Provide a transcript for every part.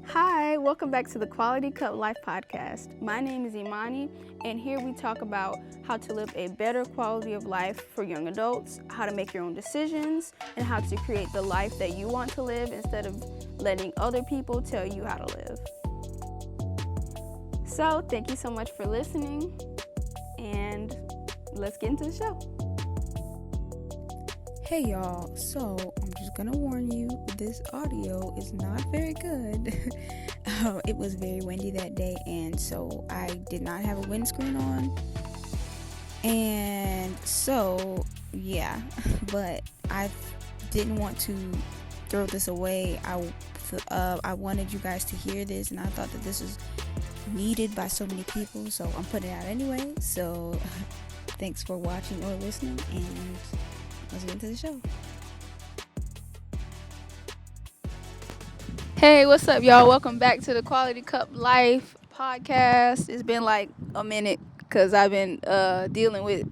Hi, welcome back to the Quality Cup Life podcast. My name is Imani, and here we talk about how to live a better quality of life for young adults, how to make your own decisions, and how to create the life that you want to live instead of letting other people tell you how to live. So, thank you so much for listening, and let's get into the show. Hey y'all, so I'm just gonna warn you, this audio is not very good. It was very windy that day, and so I did not have a windscreen on. And so, yeah, but I didn't want to throw this away. I wanted you guys to hear this, and I thought that this was needed by so many people, so I'm putting it out anyway. So, thanks for watching or listening, and let's get into the show. Hey, what's up, y'all? Welcome back to the Quality Cup Life podcast. It's been like a minute because I've been dealing with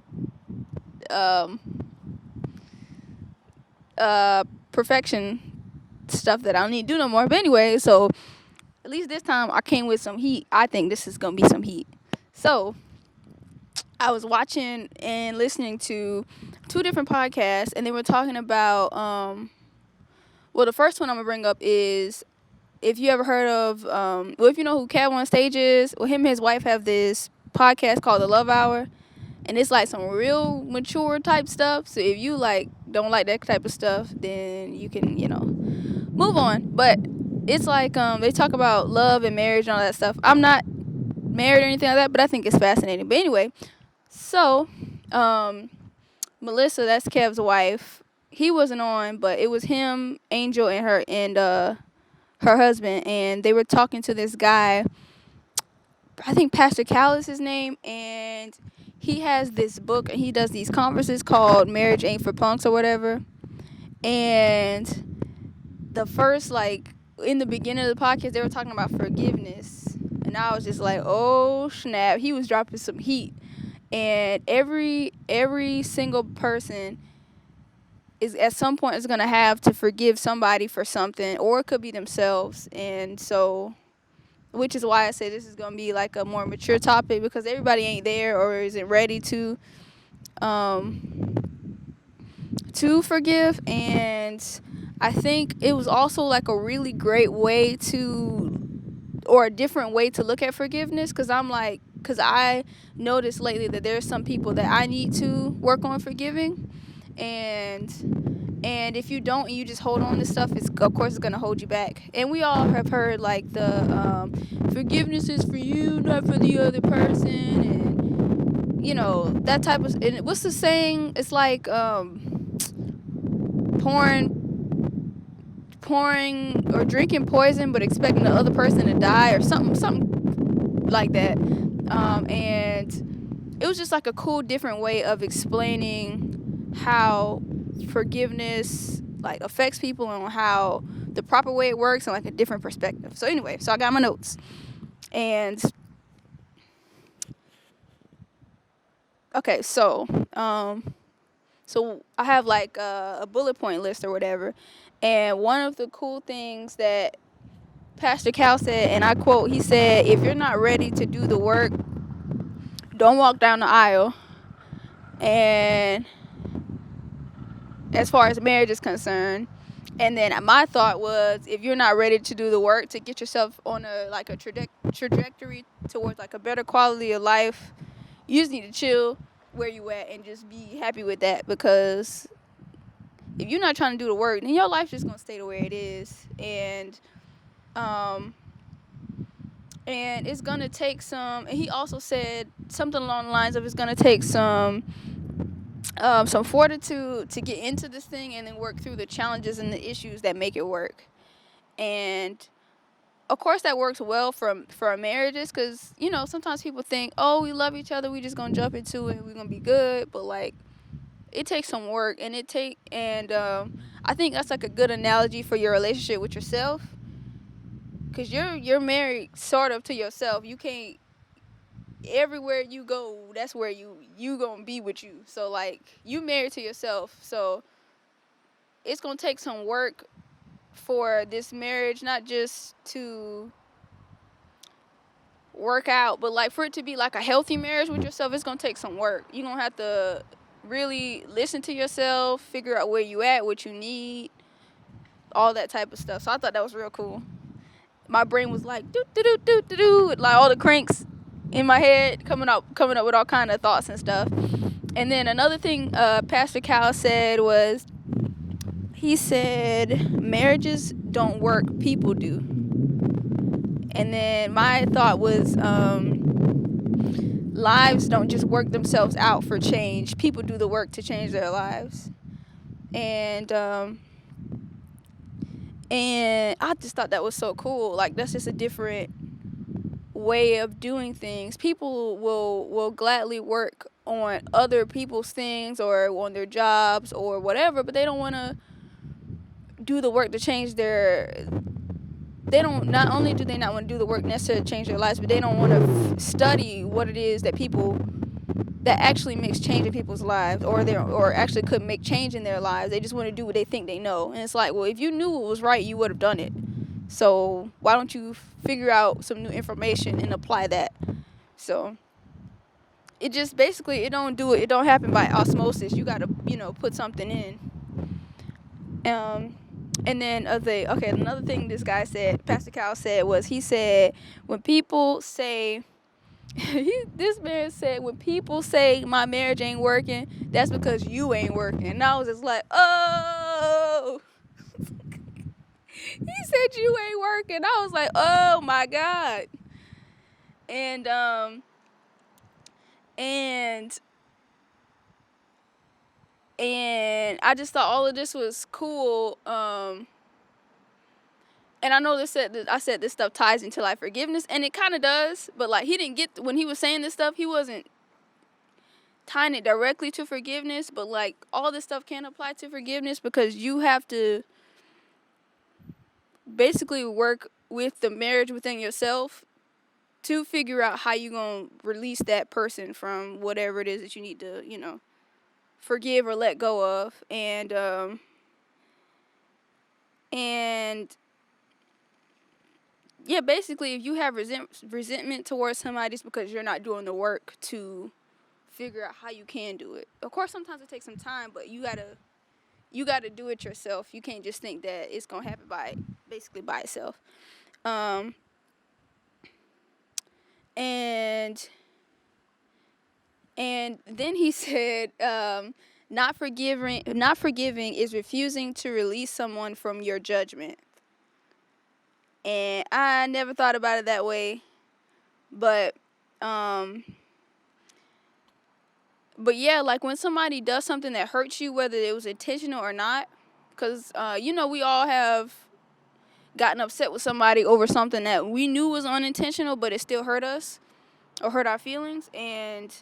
perfection stuff that I don't need to do no more. But anyway, so at least this time I came with some heat. I think this is gonna be some heat. So I was watching and listening to two different podcasts, and they were talking about well, the first one I'm gonna bring up is, if you ever heard of if you know who Cat on Stage is, well, him and his wife have this podcast called The Love Hour, and it's like some real mature type stuff. So if you like don't like that type of stuff, then you can move on. But it's like they talk about love and marriage and all that stuff. I'm not married or anything like that, but I think it's fascinating. But anyway, so Melissa, that's Kev's wife, he wasn't on, but it was him, Angel, and her husband, and they were talking to this guy. I think Pastor Cal is his name, and he has this book, and he does these conferences called Marriage Ain't for Punks or whatever. And the first, in the beginning of the podcast, they were talking about forgiveness, and I was just like, oh snap, he was dropping some heat. And every single person is at some point is gonna have to forgive somebody for something, or it could be themselves. And so, which is why I say this is gonna be like a more mature topic, because everybody ain't there or isn't ready to forgive. And I think it was also like a really great way or a different way to look at forgiveness, because I noticed lately that there's some people that I need to work on forgiving, and if you don't, and you just hold on to stuff, it's gonna hold you back. And we all have heard like the forgiveness is for you, not for the other person, and that type of. And what's the saying? It's like pouring or drinking poison, but expecting the other person to die, or something like that. And it was just like a cool, different way of explaining how forgiveness like affects people, and how the proper way it works, and like a different perspective. So anyway, so I got my notes, and okay, so I have like a bullet point list or whatever, and one of the cool things that Pastor Cal said, and I quote, he said, "If you're not ready to do the work, don't walk down the aisle." And as far as marriage is concerned, and then my thought was, if you're not ready to do the work to get yourself on a trajectory towards like a better quality of life, you just need to chill where you at and just be happy with that. Because if you're not trying to do the work, then your life's just gonna stay the way it is. And it's gonna take some. And he also said something along the lines of, it's gonna take some fortitude to get into this thing, and then work through the challenges and the issues that make it work. And of course that works well for our marriages, because sometimes people think, oh, we love each other, we just gonna jump into it, we're gonna be good. But like, it takes some work, and I think that's like a good analogy for your relationship with yourself, because you're married sort of to yourself. You can't, everywhere you go, that's where you gonna be with you. So like, you married to yourself, so it's gonna take some work for this marriage not just to work out, but like for it to be like a healthy marriage with yourself, it's gonna take some work. You're gonna have to really listen to yourself, figure out where you at, what you need, all that type of stuff. So I thought that was real cool. My brain was like do do do do do do, like all the cranks in my head coming up with all kind of thoughts and stuff. And then another thing Pastor Cal said was, he said marriages don't work, people do. And then my thought was lives don't just work themselves out for change, people do the work to change their lives. And I just thought that was so cool. Like, that's just a different way of doing things. People will gladly work on other people's things or on their jobs or whatever, but they don't want to do the work to change their. They don't. Not only do they not want to do the work necessary to change their lives, but they don't want to study what it is that people that actually makes change in people's lives, or actually could make change in their lives. They just want to do what they think they know, and it's like, well, if you knew what was right, you would have done it. So why don't you figure out some new information and apply that? So it just basically it don't happen by osmosis. You gotta put something in. And then another thing this guy said, Pastor Cal said, was he said when people say this man said when people say my marriage ain't working, that's because you ain't working. And I was just like, oh. He said you ain't working. I was like, oh my God. And and I just thought all of this was cool. And I know I said this stuff ties into like forgiveness, and it kind of does. But like he didn't get when he was saying this stuff, he wasn't tying it directly to forgiveness. But like all this stuff can apply to forgiveness because you have to basically work with the marriage within yourself to figure out how you gonna release that person from whatever it is that you need to forgive or let go of. And yeah, basically, if you have resentment towards somebody, it's because you're not doing the work to figure out how you can do it. Of course, sometimes it takes some time, but you gotta do it yourself. You can't just think that it's gonna happen by itself. And then he said, not forgiving is refusing to release someone from your judgment. And I never thought about it that way, but yeah, like when somebody does something that hurts you, whether it was intentional or not, because we all have gotten upset with somebody over something that we knew was unintentional, but it still hurt us or hurt our feelings. And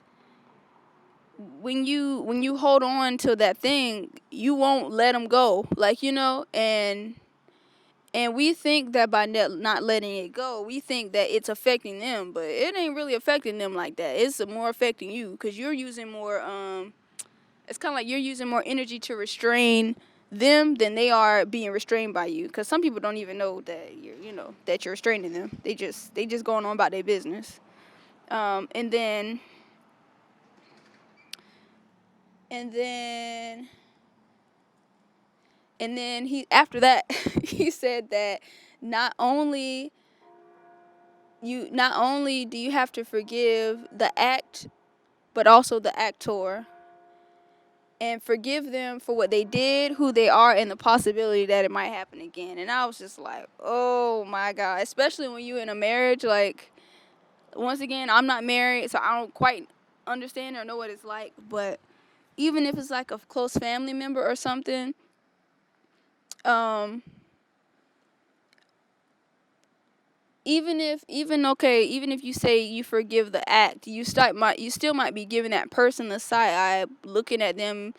when you hold on to that thing, you won't let them go, and we think that by not letting it go, we think that it's affecting them, but it ain't really affecting them like that. It's more affecting you because you're using more. It's kind of like you're using more energy to restrain them than they are being restrained by you. Because some people don't even know that you're restraining them. They just going on about their business. And then he after that he said that not only do you have to forgive the act, but also the actor, and forgive them for what they did, who they are, and the possibility that it might happen again. And I was just like, oh my God, especially when you're in a marriage. Like, once again, I'm not married, so I don't quite understand or know what it's like, but even if it's like a close family member or something, even if you say you forgive the act, you still might be giving that person the side eye, looking at them,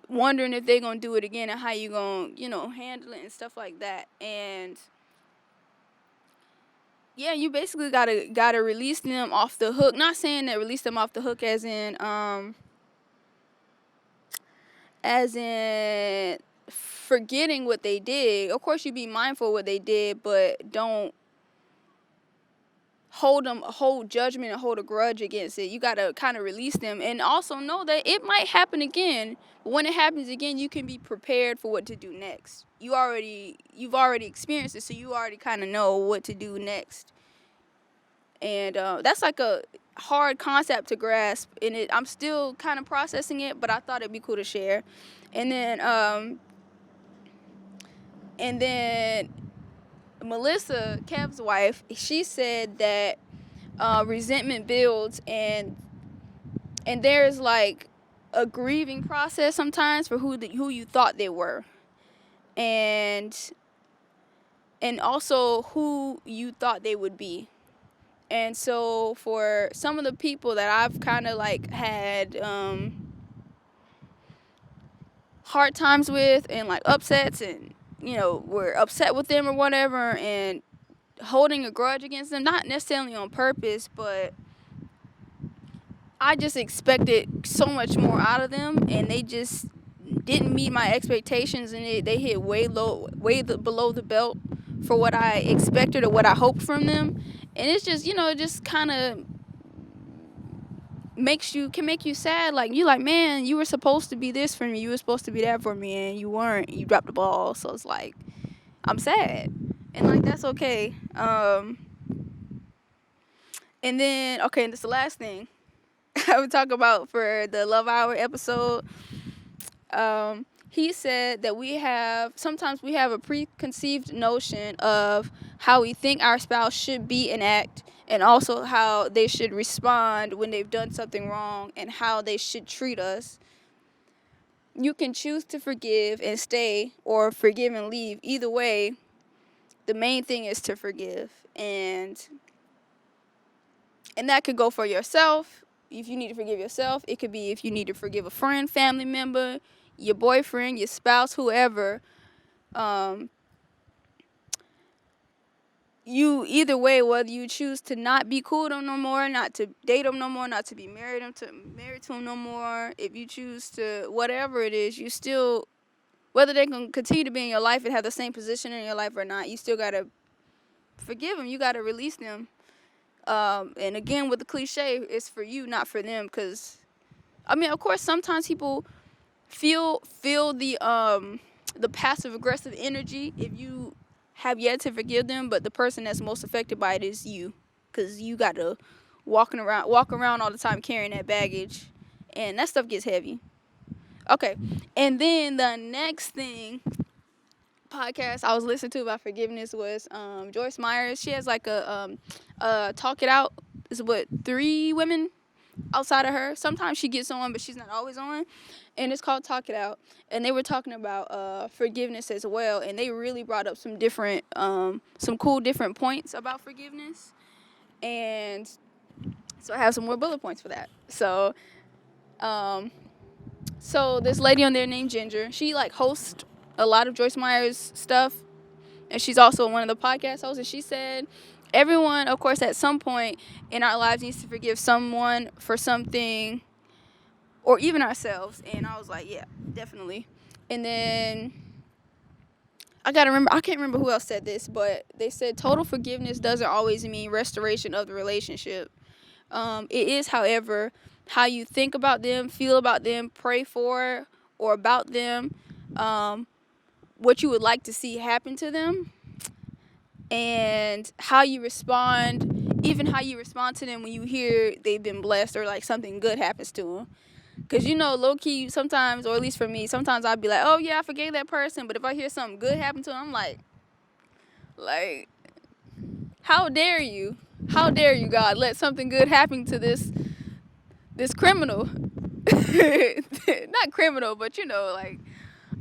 wondering if they're gonna do it again and how you gonna handle it and stuff like that. And yeah, you basically gotta release them off the hook. Not saying that release them off the hook as in forgetting what they did. Of course, you be mindful of what they did, but don't hold judgment and hold a grudge against it. You got to kind of release them, and also know that it might happen again. But when it happens again, you can be prepared for what to do next. You've already experienced it, so you already kind of know what to do next. And that's like a hard concept to grasp, and I'm still kind of processing it, but I thought it'd be cool to share. And then Melissa, Kev's wife, she said that resentment builds, and there's like a grieving process sometimes for who you thought they were, and also who you thought they would be. And so for some of the people that I've kind of like had hard times with, and like upsets, and we're upset with them or whatever, and holding a grudge against them, not necessarily on purpose, but I just expected so much more out of them, and they just didn't meet my expectations, and they hit way below the belt for what I expected or what I hoped from them. And it's just, it just kind of can make you sad. Like, you like, man, you were supposed to be this for me, you were supposed to be that for me, and you weren't. You dropped the ball. So it's like, I'm sad, and like, that's okay. And then, okay, and this is the last thing I would talk about for the Love Hour episode. He said that sometimes we have a preconceived notion of how we think our spouse should be and act, and also how they should respond when they've done something wrong, and how they should treat us. You can choose to forgive and stay, or forgive and leave. Either way, the main thing is to forgive. And that could go for yourself. If you need to forgive yourself, it could be if you need to forgive a friend, family member, your boyfriend, your spouse, whoever. You either way, whether you choose to not be cool with them no more, not to date them no more, not to be married to them no more, if you choose to whatever it is, you still, whether they can continue to be in your life and have the same position in your life or not, you still gotta forgive them. You gotta release them. And again, with the cliche, it's for you, not for them. Because, I mean, of course, sometimes people feel the passive aggressive energy if you have yet to forgive them, but the person that's most affected by it is you, because you got to walk around all the time carrying that baggage, and that stuff gets heavy. Okay, and then the next podcast I was listening to about forgiveness was Joyce Myers. She has like a Talk It Out. It's what, 3 women outside of her. Sometimes she gets on, but she's not always on. And it's called Talk It Out. And they were talking about forgiveness as well. And they really brought up some different, some cool different points about forgiveness. And so I have some more bullet points for that. So, this lady on there named Ginger, she like hosts a lot of Joyce Myers stuff. And she's also one of the podcast hosts. And she said, everyone, of course, at some point in our lives needs to forgive someone for something, or even ourselves. And I was like, yeah, definitely. And then I can't remember who else said this, but they said total forgiveness doesn't always mean restoration of the relationship. It is, however, how you think about them, feel about them, pray for or about them, what you would like to see happen to them, and how you respond, even how you respond to them when you hear they've been blessed or like something good happens to them. Because, low-key, sometimes, or at least for me, sometimes I'd be like, oh, yeah, I forgave that person. But if I hear something good happen to them, I'm like, how dare you? How dare you, God, let something good happen to this criminal? Not criminal, but,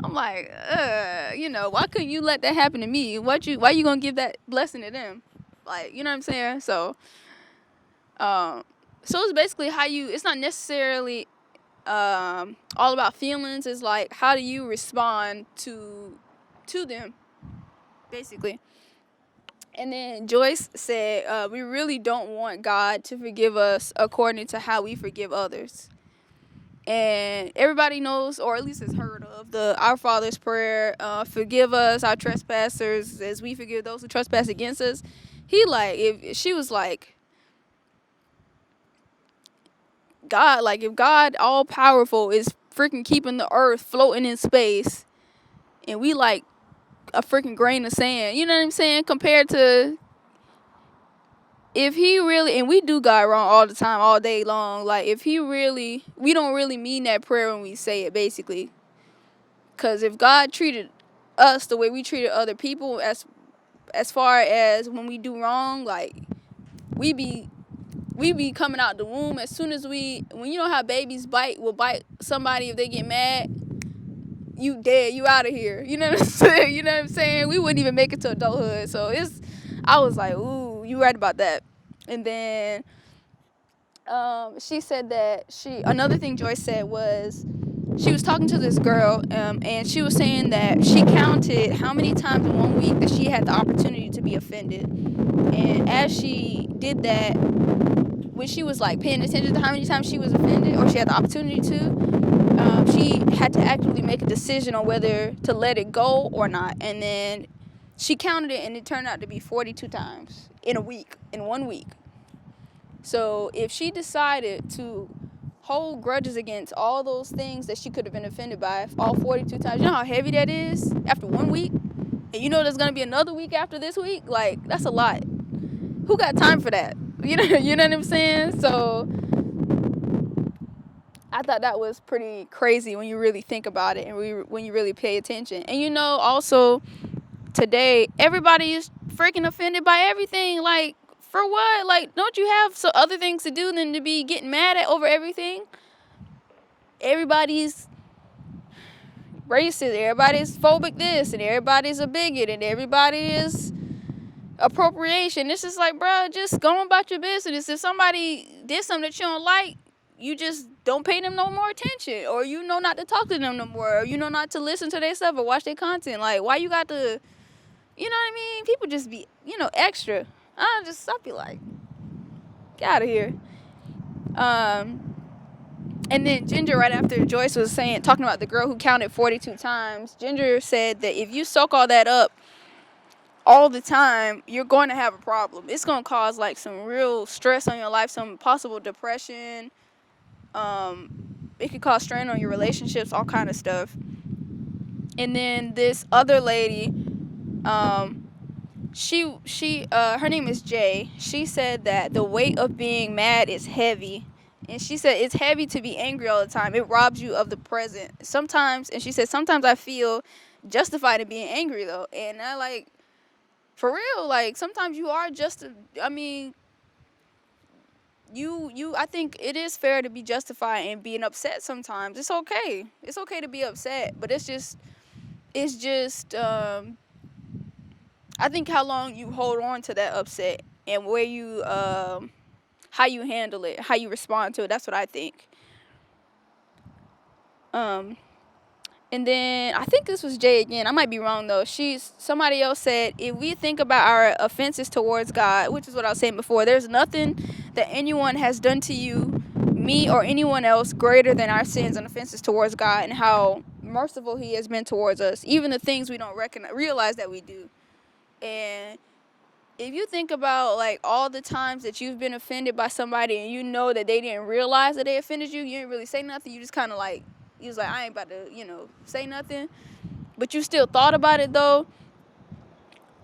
I'm like, why couldn't you let that happen to me? Why you gonna give that blessing to them? Like, you know what I'm saying? So, it's basically it's not necessarily all about feelings. It's like, how do you respond to them, basically. And then Joyce said, we really don't want God to forgive us according to how we forgive others. And everybody knows, or at least has heard of, the Our Father's prayer, forgive us our trespassers as we forgive those who trespass against us. He like, if she was like, God, like if God all powerful is freaking keeping the earth floating in space, and we like a freaking grain of sand, you know what I'm saying, compared to if he really, and we do God wrong all the time, all day long, like if he really, we don't really mean that prayer when we say it, basically. Because if God treated us the way we treated other people, as far as when we do wrong, like we be coming out the womb as soon as when you know how babies will bite somebody if they get mad, you dead, you out of here. You know what I'm saying? You know what I'm saying? We wouldn't even make it to adulthood. So I was like, ooh, you right about that. And then she said that another thing Joyce said was, she was talking to this girl, and she was saying that she counted how many times in 1 week that she had the opportunity to be offended. And as she did that, when she was like paying attention to how many times she was offended, or she had the opportunity to, she had to actively make a decision on whether to let it go or not. And then she counted it, and it turned out to be 42 times in 1 week. So if she decided to hold grudges against all those things that she could have been offended by all 42 times, you know how heavy that is after 1 week? And you know there's going to be another week after this week? Like, that's a lot. Who got time for that? You know what I'm saying? So I thought that was pretty crazy when you really think about it, and when you really pay attention. And you know, also today, everybody is freaking offended by everything. Like, for what? Like, don't you have some other things to do than to be getting mad at over everything? Everybody's racist, everybody's phobic this, and everybody's a bigot, and everybody is appropriation. It's just like, bro, just go on about your business. If somebody did something that you don't like, you just don't pay them no more attention, or you know not to talk to them no more, or you know not to listen to their stuff or watch their content. Like, why you got to, you know what I mean? People just be, extra. I'll be like, get out of here. And then Ginger, right after Joyce was talking about the girl who counted 42 times, Ginger said that if you soak all that up all the time, you're going to have a problem. It's going to cause like some real stress on your life, some possible depression. It could cause strain on your relationships, all kind of stuff. And then this other lady, her name is Jay. She said that the weight of being mad is heavy. And she said it's heavy to be angry all the time. It robs you of the present. Sometimes, and she said, sometimes I feel justified in being angry though. And I like, for real, like sometimes you are I think it is fair to be justified in being upset sometimes. It's okay. It's okay to be upset, but it's just I think how long you hold on to that upset and where you how you handle it, how you respond to it. That's what I think. And then I think this was Jay again. I might be wrong though. Somebody else said, if we think about our offenses towards God, which is what I was saying before, there's nothing that anyone has done to you, me, or anyone else greater than our sins and offenses towards God, and how merciful He has been towards us, even the things we don't realize that we do. And if you think about like all the times that you've been offended by somebody and you know that they didn't realize that they offended you, you didn't really say nothing. You just kind of like, you was like, I ain't about to, say nothing. But you still thought about it though.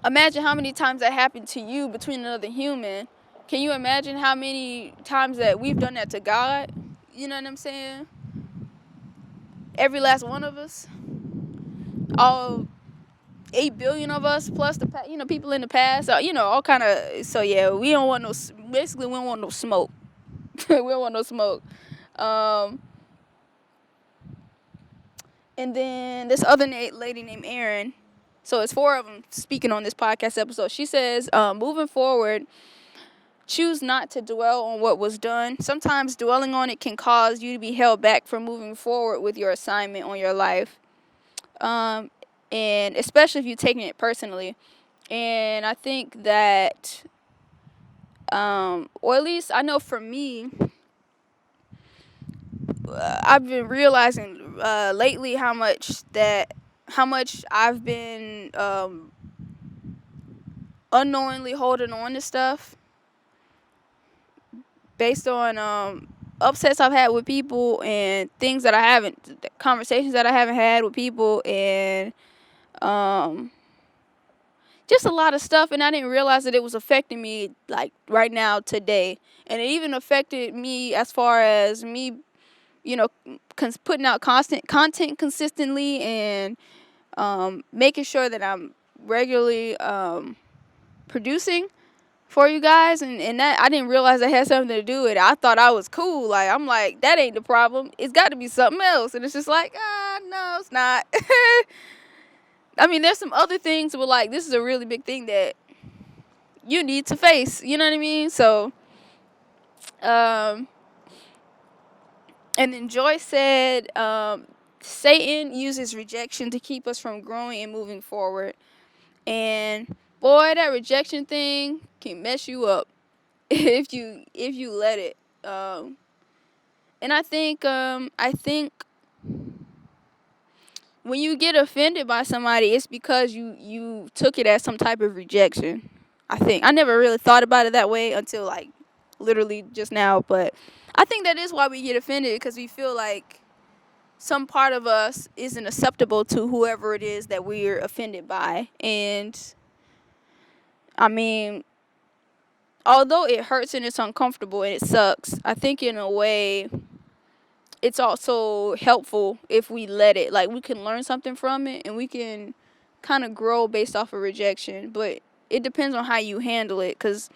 Imagine how many times that happened to you between another human. Can you imagine how many times that we've done that to God? You know what I'm saying? Every last one of us. All 8 billion of us plus the people in the past, all kind of. So yeah, we don't want no smoke. We don't want no smoke. And then this other lady named Erin, so it's 4 of them speaking on this podcast episode. She says, moving forward, choose not to dwell on what was done. Sometimes dwelling on it can cause you to be held back from moving forward with your assignment on your life. And especially if you're taking it personally. And I think that, or at least I know for me, I've been realizing lately how much I've been unknowingly holding on to stuff based on upsets I've had with people and things that I haven't, conversations that I haven't had with people, and um, just a lot of stuff. And I didn't realize that it was affecting me like right now today, and it even affected me as far as me, putting out constant content consistently, and making sure that I'm regularly producing for you guys, and that I didn't realize that had something to do with it. I thought I was cool. Like, I'm like, that ain't the problem. It's got to be something else. And it's just like, no, it's not. I mean, there's some other things, but like, this is a really big thing that you need to face. You know what I mean? So, and then Joyce said, Satan uses rejection to keep us from growing and moving forward. And boy, that rejection thing can mess you up if you let it. And I think when you get offended by somebody, it's because you took it as some type of rejection. I think I never really thought about it that way until like literally just now, but I think that is why we get offended, because we feel like some part of us isn't acceptable to whoever it is that we're offended by. And I mean, although it hurts and it's uncomfortable and it sucks, I think in a way it's also helpful if we let it. Like, we can learn something from it, and we can kind of grow based off of rejection. But it depends on how you handle it, because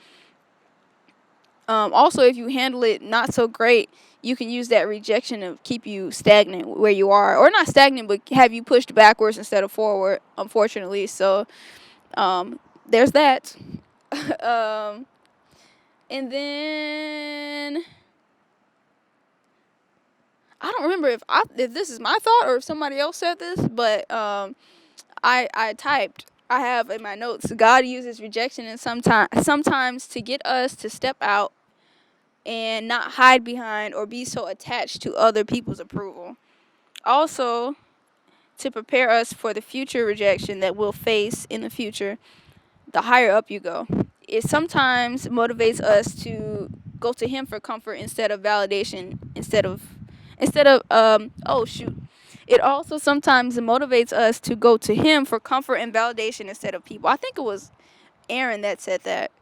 also if you handle it not so great, you can use that rejection to keep you stagnant where you are, or not stagnant, but have you pushed backwards instead of forward, unfortunately. So there's that. And then I don't remember if this is my thought or if somebody else said this, but I typed. I have in my notes, God uses rejection and sometimes to get us to step out and not hide behind or be so attached to other people's approval. Also, to prepare us for the future rejection that we'll face in the future, the higher up you go. It sometimes motivates us to go to him for comfort instead of validation, oh shoot. It also sometimes motivates us to go to him for comfort and validation instead of people. I think it was Aaron that said that.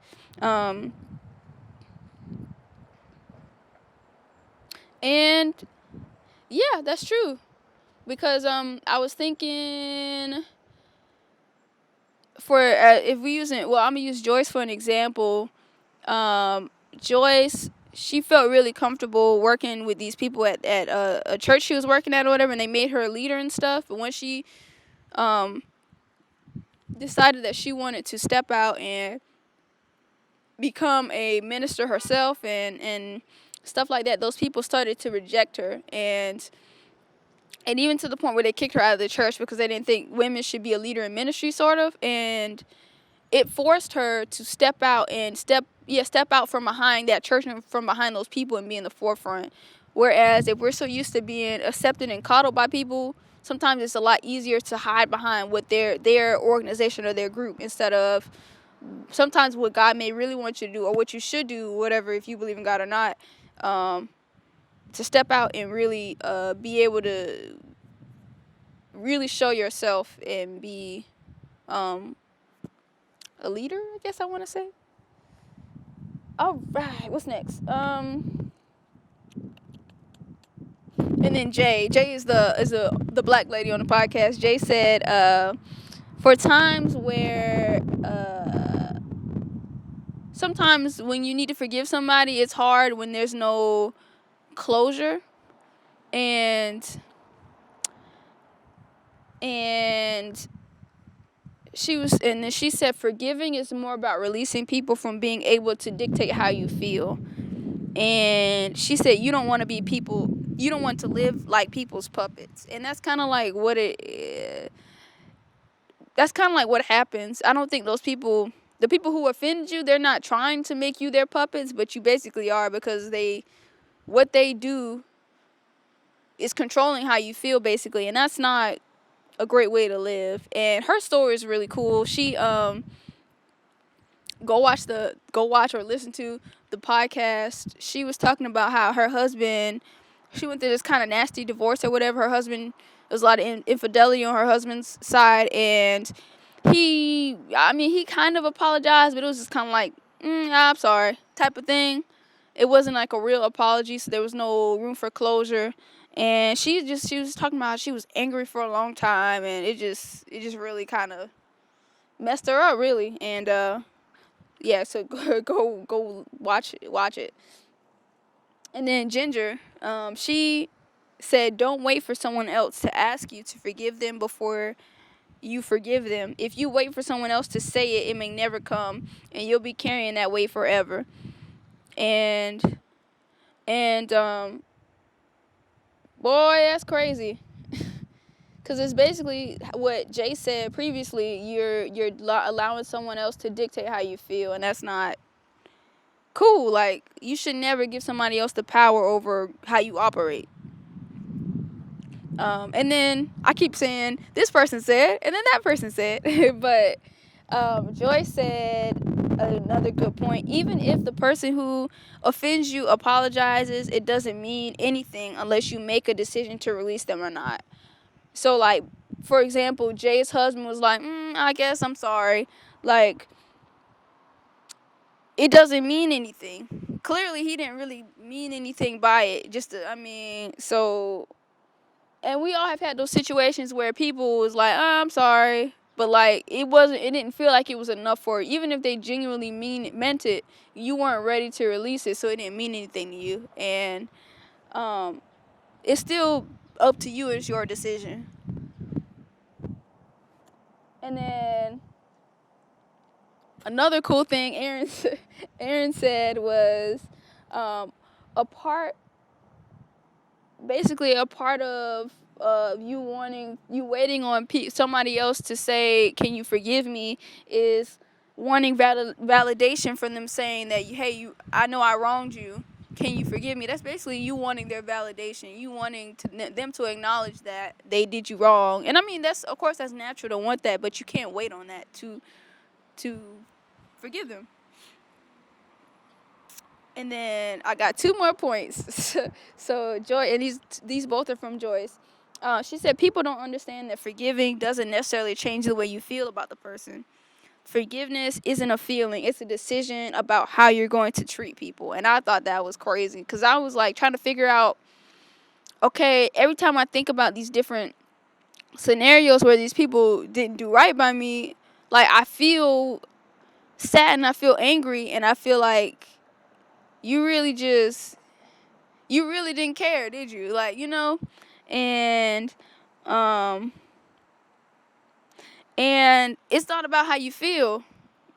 And yeah, that's true. Because I was thinking, for if we using, well, I'm gonna use Joyce for an example. Joyce, she felt really comfortable working with these people at a church she was working at or whatever, and they made her a leader and stuff. But when she decided that she wanted to step out and become a minister herself, and stuff like that, those people started to reject her, and even to the point where they kicked her out of the church because they didn't think women should be a leader in ministry, sort of. And it forced her to step out and step out from behind that church and from behind those people and be in the forefront. Whereas if we're so used to being accepted and coddled by people, sometimes it's a lot easier to hide behind what their organization or their group, instead of sometimes what God may really want you to do, or what you should do, whatever, if you believe in God or not, to step out and really be able to really show yourself and be a leader, I guess I want to say. All right, what's next? And then Jay is the black lady on the podcast. Jay said, for times where sometimes when you need to forgive somebody, it's hard when there's no closure, and she said forgiving is more about releasing people from being able to dictate how you feel. And she said you don't want to live like people's puppets. And that's kind of like what happens. I don't think the people who offended you, they're not trying to make you their puppets, but you basically are, because what they do is controlling how you feel basically, and that's not a great way to live. And her story is really cool. She go watch or listen to the podcast. She was talking about how her husband, she went through this kind of nasty divorce or whatever. Her husband, there was a lot of infidelity on her husband's side, and he kind of apologized, but it was just kind of like, I'm sorry type of thing. It wasn't like a real apology, so there was no room for closure. And she was talking about how she was angry for a long time, and it just really kind of messed her up, really. And yeah, so go watch it. And then Ginger, she said, don't wait for someone else to ask you to forgive them before you forgive them. If you wait for someone else to say it, it may never come, and you'll be carrying that weight forever. And boy, that's crazy. Because it's basically what Jay said previously. You're allowing someone else to dictate how you feel, and that's not cool. Like, you should never give somebody else the power over how you operate. And then I keep saying this person said, and then that person said, but Joy said another good point. Even if the person who offends you apologizes, it doesn't mean anything unless you make a decision to release them or not. So, like, for example, Jay's husband was like, I guess I'm sorry. Like, it doesn't mean anything. Clearly, he didn't really mean anything by it. So, and we all have had those situations where people was like, I'm sorry. But, like, it didn't feel like it was enough for it. Even if they genuinely meant it, you weren't ready to release it, so it didn't mean anything to you. And it's still up to you. It's your decision. And then another cool thing Aaron said was a part of you waiting on somebody else to say, can you forgive me, is wanting validation from them saying that, hey, I know I wronged you, can you forgive me? That's basically you wanting their validation, you wanting them to acknowledge that they did you wrong. And I mean, that's natural to want that, but you can't wait on that to forgive them. And then I got 2 more points. So Joy, and these both are from Joyce. She said, people don't understand that forgiving doesn't necessarily change the way you feel about the person. Forgiveness isn't a feeling, it's a decision about how you're going to treat people. And I thought that was crazy, because I was like trying to figure out, okay, every time I think about these different scenarios where these people didn't do right by me, like, I feel sad and I feel angry, and I feel like you really didn't care, did you? Like, and and it's not about how you feel.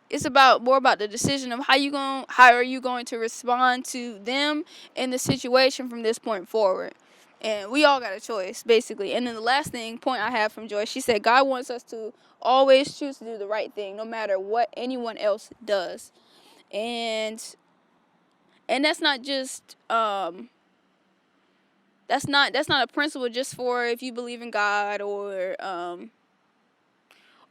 It's more about the decision of how are you going to respond to them in the situation from this point forward. And we all got a choice, basically. And then the last point I have from Joy, she said, God wants us to always choose to do the right thing, no matter what anyone else does. And that's not just that's not a principle just for if you believe in God or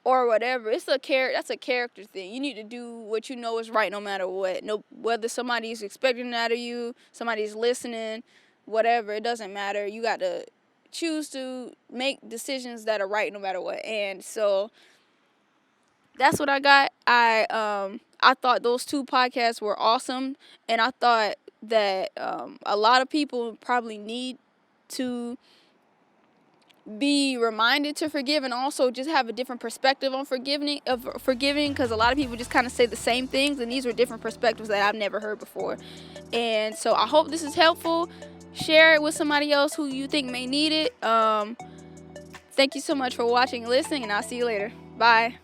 whatever. That's a character thing. You need to do what you know is right no matter what. No, whether somebody's expecting that of you, somebody's listening, whatever, it doesn't matter. You got to choose to make decisions that are right no matter what. And so that's what I got. I thought those 2 podcasts were awesome, and I thought that a lot of people probably need to be reminded to forgive, and also just have a different perspective on forgiving, because a lot of people just kind of say the same things, and these were different perspectives that I've never heard before. And so I hope this is helpful. Share it with somebody else who you think may need it. Thank you so much for watching and listening, and I'll see you later. Bye.